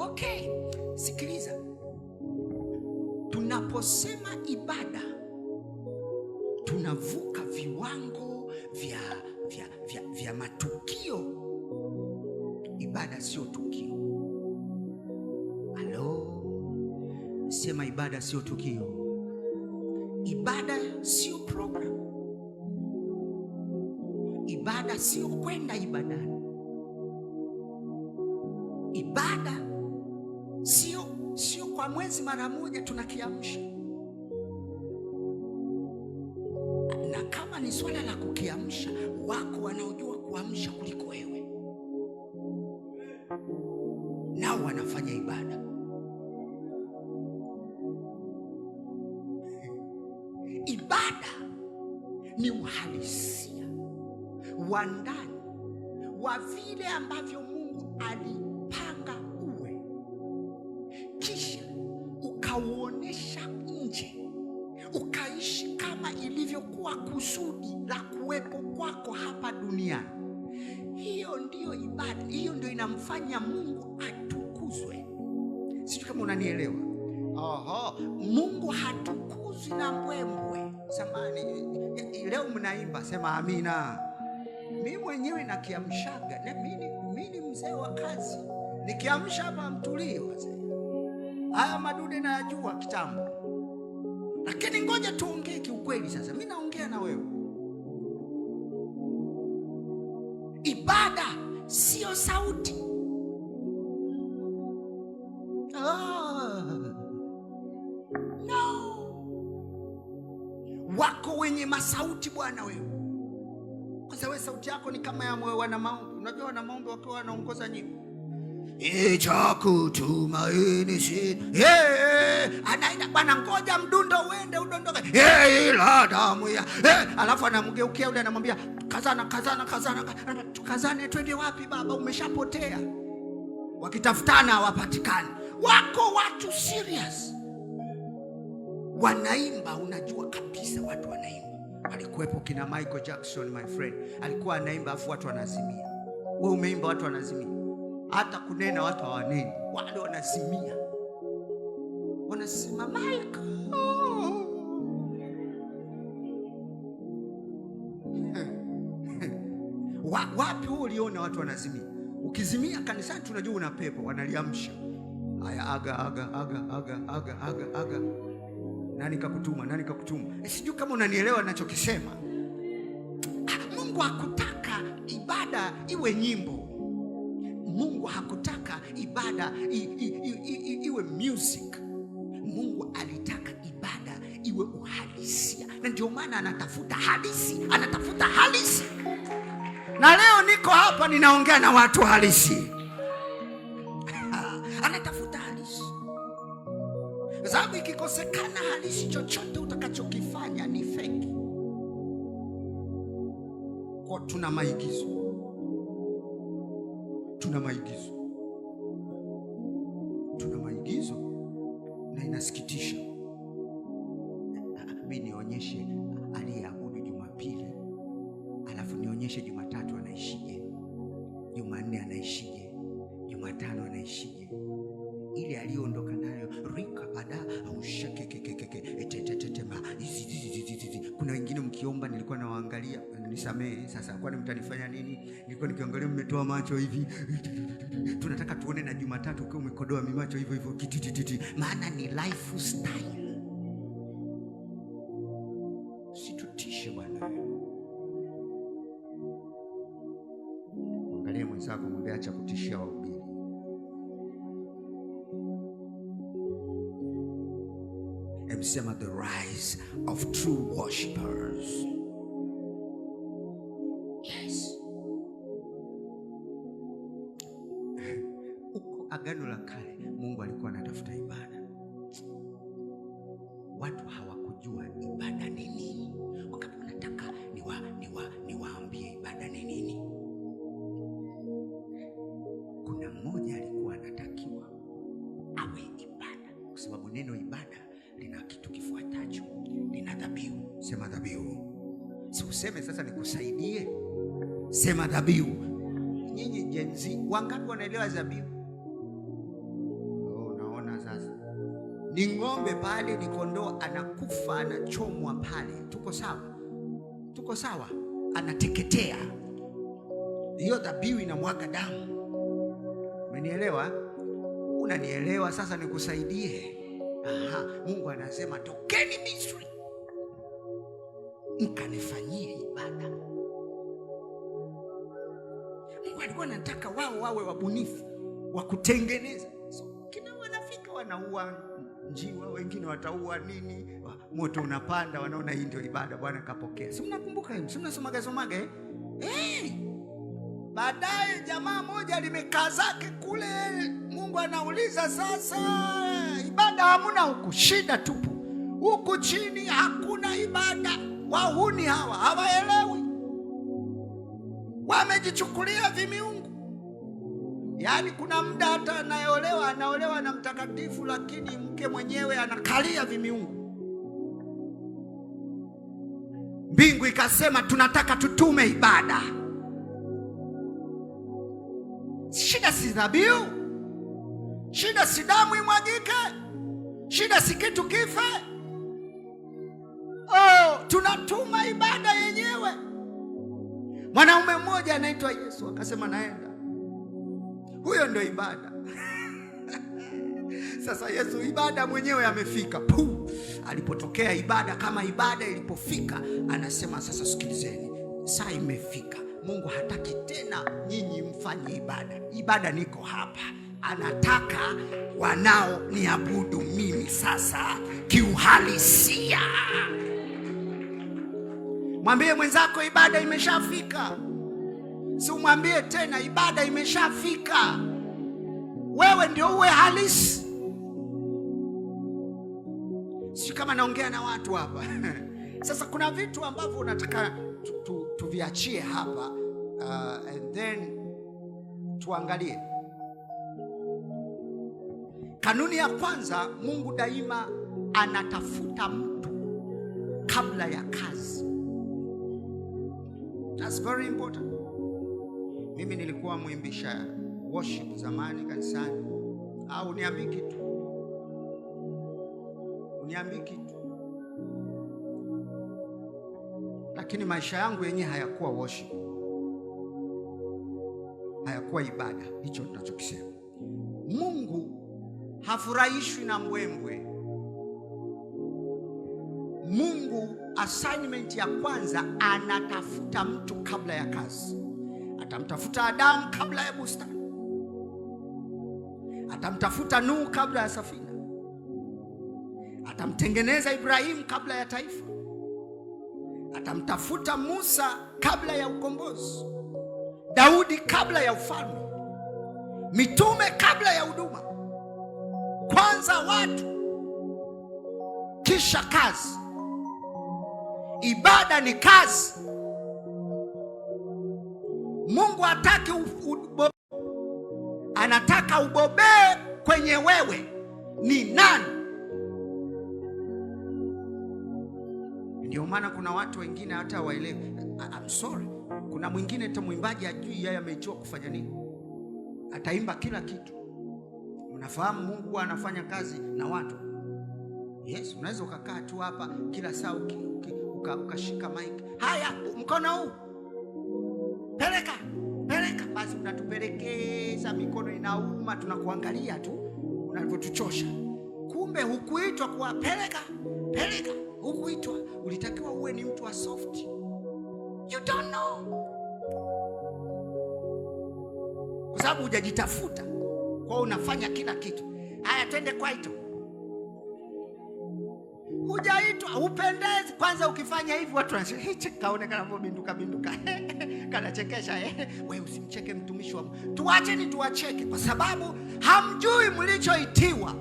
Okay, sikiliza. Tunaposema ibada, tunavuka viwango vya matukio. Ibada sio tukio. Halo, sema ibada sio tukio. Ibada sio program. Ibada sio kwenda ibadani. Ibada sio kwa mwezi mara moja tunakiamsha. Na kama ni swala la kukiamsha, wako wanaojua kuamsha kuliko wewe, nao wanafanya ibada. Ibada ni uhalisia wa ndani wa vile ambavyo Mungu alipanga uwe, kisha ukauonesha nje, ukaishi kama ilivyokuwa kusudi la kuwepo kwako hapa duniani. Hiyo ndiyo ibada. Hiyo ndio inamfanya Mungu atukuzwe. Sijui kama unanielewa. Mungu hatukuzwi na mbwembwe. Samani, leo mnaimba, sema amina. Mimi mwenyewe nakiamshaga. Mimi ni mzee wa kazi. Nikiamsha hapa mtulio wazee. Haya madude nayajua kitambo. Lakini ngoja tuongee kiukweli sasa. Mimi naongea na wewe. Ibada sio sauti. No. Wako wenye masauti bwana wewe. Kwa sababu sauti yako ni kama ya wana maombi. Unajua wana maombi wakiwa wanaongoza nyimbo. Cha kutumaini si. Anaenda bwana, ngoja mdundo uende udondoke. La damu ya. Alafu anamgeukia yule anamwambia kazana twende wapi baba, umeshapotea. Wakitafutana hawapatikani. Wako watu serious. Wanaimba, unajua kabisa watu wanaimba. Alikuwepo kina Michael Jackson, my friend. Alikuwa anaimba afu watu wanazimia. Wewe umeimba watu wanazimia. Hata kunena watu hawaneni. Wale wanazimia. Wanasema Michael. Wapi wewe uliona watu wanazimia? Ukizimia kanisani tunajua una pepo, wanaliamsha. Haya, aga. Nani kakutuma? Sijui kama unanielewa ninachokisema. Mungu hakutaka ibada iwe nyimbo. Mungu hakutaka ibada iwe music. Mungu alitaka ibada iwe uhalisia. Na ndio maana anatafuta halisi. Na leo niko hapa ninaongea na watu halisi. Anatafuta halisi. Sababu ikikosekana halisi, chochote utakachokifanya ni fake. Kwa tuna maigizo na inasikitisha. Mimi nionyeshe aliyeabudu Jumapili, alafu nionyeshe Jumatatu anaishije, Jumanne anaishije, Jumatano anaishije. Ile aliyoondoka nayo rika bada au shakekekeke etetetema. Kuna wengine mkiomba, nilikuwa nawaangalia, nisamehe sasa, kwani mtanifanya nini? Nilikuwa nikiangalia mmetoa macho hivi. Tunataka tuone na Jumatatu ukiwa umekodoa mimacho hivyo kitititi, maana ni lifestyle. Situtishe bwana. Angalia mwenzako, mwambie acha kutishia wahubiri. Emsema the rise of true worshipers. Yes. Uko Agano la Kale Mungu alikuwa anatafuta ibada. Watu hawakujua ibada ni nini. Wakati wanataka niwaambie ibada ni nini. Kuna mmoja alikuwa anatakiwa awe ibada, kwa sababu neno ibada lina kitu kifuatacho. Lina dhabihu. Sema dhabihu. Si useme sasa nikusaidie. Sema dhabihu. Nyinyi Gen Z wangapi wanaelewa dhabihu? ni ng'ombe pale, ni kondoo, anakufa, anachomwa pale, tuko sawa? Tuko sawa? Anateketea, hiyo dhabihu inamwaga damu. Umenielewa? Unanielewa? Sasa nikusaidie. Mungu anasema tokeni Misri mkanifanyie ibada. Mungu alikuwa anataka wao wawe wabunifu wa kutengeneza. So kina wanafika wanaua njiwa, wengine wataua nini, moto unapanda, wanaona hii ndio ibada, Bwana kapokea. Si mnakumbuka hiyo? Si mnasomaga baadaye jamaa moja limekaa zake kule, Mungu anauliza sasa, ibada hamuna huku, shida tupu. Huku chini hakuna ibada. Wahuni hawa hawaelewi, wamejichukulia vimiungu. Yaani kuna muda hata anaolewa na mtakatifu, lakini mke mwenyewe anakalia vimiungu. Mbingu ikasema tunataka tutume ibada. Shida si dhabihu, shida si damu imwagike, shida si kitu kife. Tunatuma ibada yenyewe. Mwanaume mmoja anaitwa Yesu akasema naenda. Huyo ndio ibada. Sasa Yesu ibada mwenyewe amefika. Alipotokea ibada, kama ibada ilipofika, anasema sasa sikilizeni, saa imefika. Mungu hataki tena nyinyi mfanye ibada. Ibada niko hapa. Anataka wanao niabudu mimi sasa kiuhalisia. Mwambie mwenzako ibada imeshafika. Si umwambie tena ibada imeshafika. Wewe ndio uwe halisi. Si kama naongea na watu hapa. Sasa kuna vitu ambavyo unataka tuviachie hapa, and then tuangalie. Kanuni ya kwanza, Mungu daima anatafuta mtu kabla ya kazi. That's very important. Mimi nilikuwa mwimbisha worship zamani kanisani. Uniambii kitu. Lakini maisha yangu yenyewe hayakuwa worship, hayakuwa ibada. Hicho tunachokisema. Mungu hafurahishwi na mbwembwe. Mungu assignment ya kwanza, anatafuta mtu kabla ya kazi. Atamtafuta Adamu kabla ya bustani. Atamtafuta Nuhu kabla ya safina. Atamtengeneza Ibrahimu kabla ya taifa. Atamtafuta Musa kabla ya ukombozi. Daudi kabla ya ufalme. Mitume kabla ya huduma. Kwanza watu, kisha kazi. Ibada ni kazi. Mungu hataki anataka ubobee kwenye wewe ni nani. Ndio maana kuna watu wengine hata hawaelewi. I'm sorry. Kuna mwingine hata mwimbaji ajui yeye amejua kufanya nini. Ataimba kila kitu. Unafahamu Mungu anafanya kazi na watu. Yes, unaweza ukakaa tu hapa kila saa ukashika mic. Haya, mkono huu. Peleka. Basi unatupelekeza, mikono inauma, tunakuangalia tu unavyotuchosha. Kumbe hukuitwa kuwa peleka. Hukuitwa, ulitakiwa uwe ni mtu wa soft. You don't know. Kwa sababu hujajitafuta. Kwa unafanya kila kitu. Haya, twende kwaito. Hujaitwa, upendezi. Kwanza ukifanya hivi watu wanasema, kaone kanapobinduka. Kanachekesha. Wewe usimcheke mtumishi wa Mungu. Tuacheni tuwacheke kwa sababu hamjui mlichoitiwa.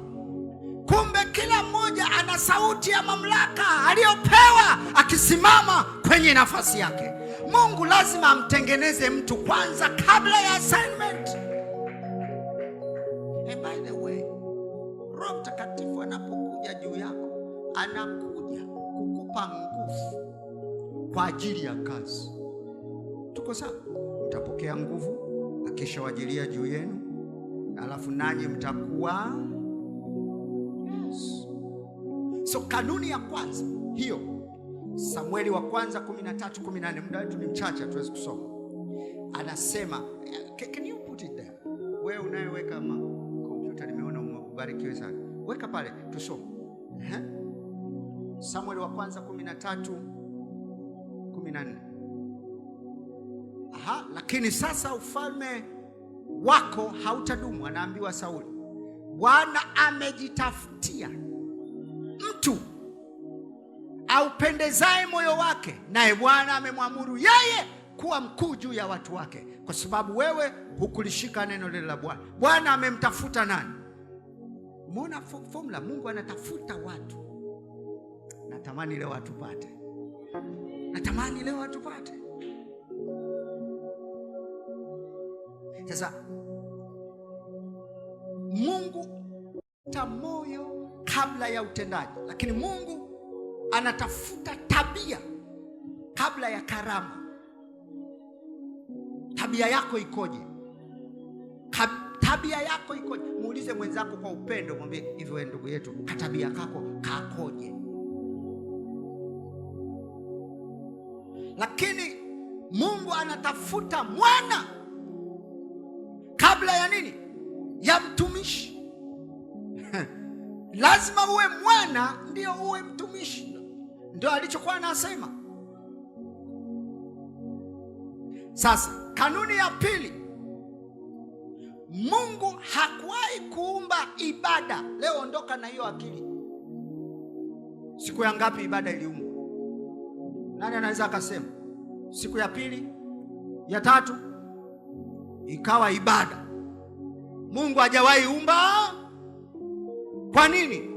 Kumbe kila mmoja ana sauti ya mamlaka aliyopewa akisimama kwenye nafasi yake. Mungu lazima amtengeneze mtu kwanza kabla ya assignment. And by the way, Roho Mtakatifu anapokuja juu yako, anakuja kukupa nguvu kwa ajili ya kazi. Tuko sawa? Mtapokea nguvu akishawajilia juu yenu, alafu nanyi mtakuwa yes. So kanuni ya kwanza hiyo, Samueli wa kwanza 13:14. Muda wetu ni mchache, hatuwezi kusoma. Anasema, can you put it there? Wewe unayeweka kompyuta, nimeona umebarikiwe sana. Weka pale tusome. Samueli wa kwanza 13:14. Lakini sasa ufalme wako hautadumu, anaambiwa Sauli. Bwana amejitafutia mtu aupendezaye moyo wake, naye Bwana amemwamuru yeye kuwa mkuu juu ya watu wake, kwa sababu wewe hukulishika neno lile la Bwana. Bwana amemtafuta nani? Umeona formula? Mungu anatafuta watu. Natamani leo atupate. Natamani leo atupate. Sasa Mungu ta moyo kabla ya utendaji, lakini Mungu anatafuta tabia kabla ya karama. Tabia yako ikoje? Tabia yako ikoje? Muulize mwenzako kwa upendo, mwambie hivyo, wewe ndugu yetu, tabia kako kakoje? Lakini Mungu anatafuta mwana kabla ya nini? Ya mtumishi. Lazima uwe mwana ndio uwe mtumishi, ndio alichokuwa anasema. Sasa kanuni ya pili, Mungu hakuwahi kuumba ibada. Leo ondoka na hiyo akili. Siku ya ngapi ibada iliumbwa? Nani anaweza akasema? Siku ya pili, ya tatu ikawa ibada. Mungu hajawahi umba. Kwa nini?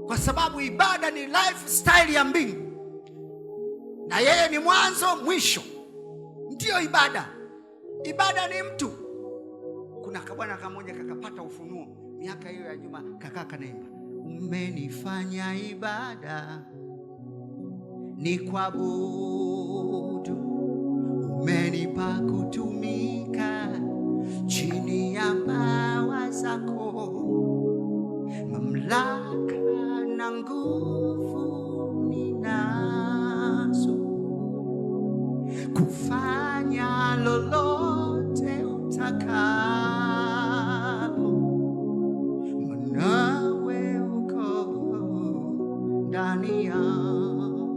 Kwa sababu ibada ni lifestyle ya mbingu, na yeye ni mwanzo mwisho, ndio ibada. Ibada ni mtu. Kuna kabwana kamoja kakapata ufunuo miaka hiyo ya nyuma, kakaa kanaimba, umenifanya ibada ni kuabudu, umenipa kutumika chini ya mbawa zako, mamlaka na nguvu ninazo, kufanya lolote utakalo, nawe uko ndani yangu,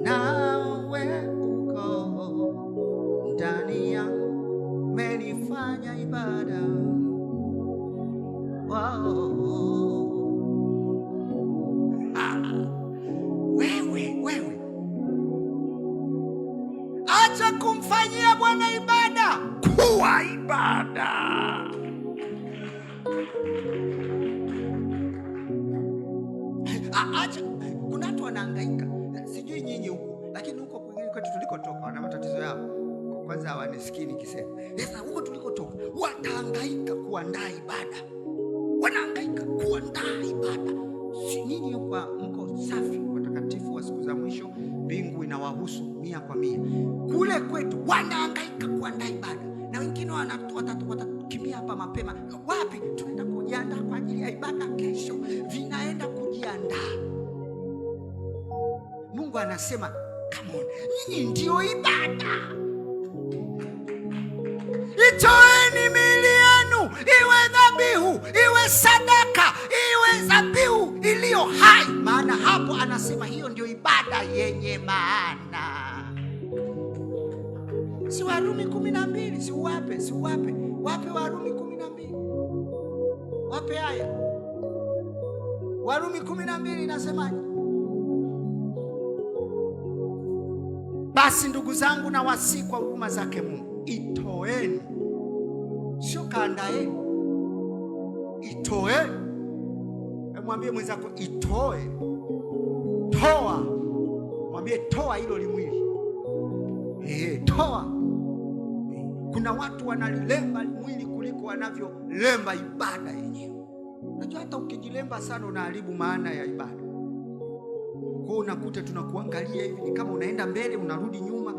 nawe uko ndani yangu, umenifanya ibada. Wewe acha kumfanyia Bwana ibada kuwa ibada. Acha. Kuna watu wanahangaika, sijui nyinyi huko, lakini huko kwingine kwetu tulikotoka wana matatizo yao. Kwanza hawanisikii nikisema. Sasa huko tulikotoka watahangaika kuandaa ibada. Wanahangaika kuandaa ibada. Si nyinyi huko mko safi, watakatifu wa siku za mwisho, mbingu inawahusu 100%. Kule kwetu wanahangaika kuandaa ibada, na wengine watakimbia hapa mapema. Wapi? Tunaenda kujiandaa kwa ajili ya ibada kesho. Vinaenda kujiandaa. Mungu anasema, come on, nyinyi ndio ibada. Itoeni miili yenu iwe dhabihu, iwe sadaka, iwe dhabihu iliyo hai. Maana hapo anasema hiyo ndio ibada yenye maana. Si Warumi 12, si uwape. Wape Warumi 12. Wape haya. Warumi 12 inasemaje? Basi ndugu zangu, na wasi kwa huruma zake Mungu, itoeni. Sio kaandaeni. Itoeni. Mwambie mwenzako itoe. Toa. Mwambie toa hilo limwili. Toa. Kuna watu wanalilemba mwili kuliko wanavyolemba ibada yenyewe. Unajua hata ukijilemba sana unaharibu maana ya ibada. Kwa unakuta tunakuangalia hivi ni kama unaenda mbele unarudi nyuma.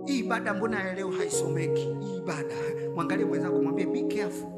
Hii ibada mbona ya leo haisomeki? Hii ibada. Mwangalie mwenzako, mwambie be careful.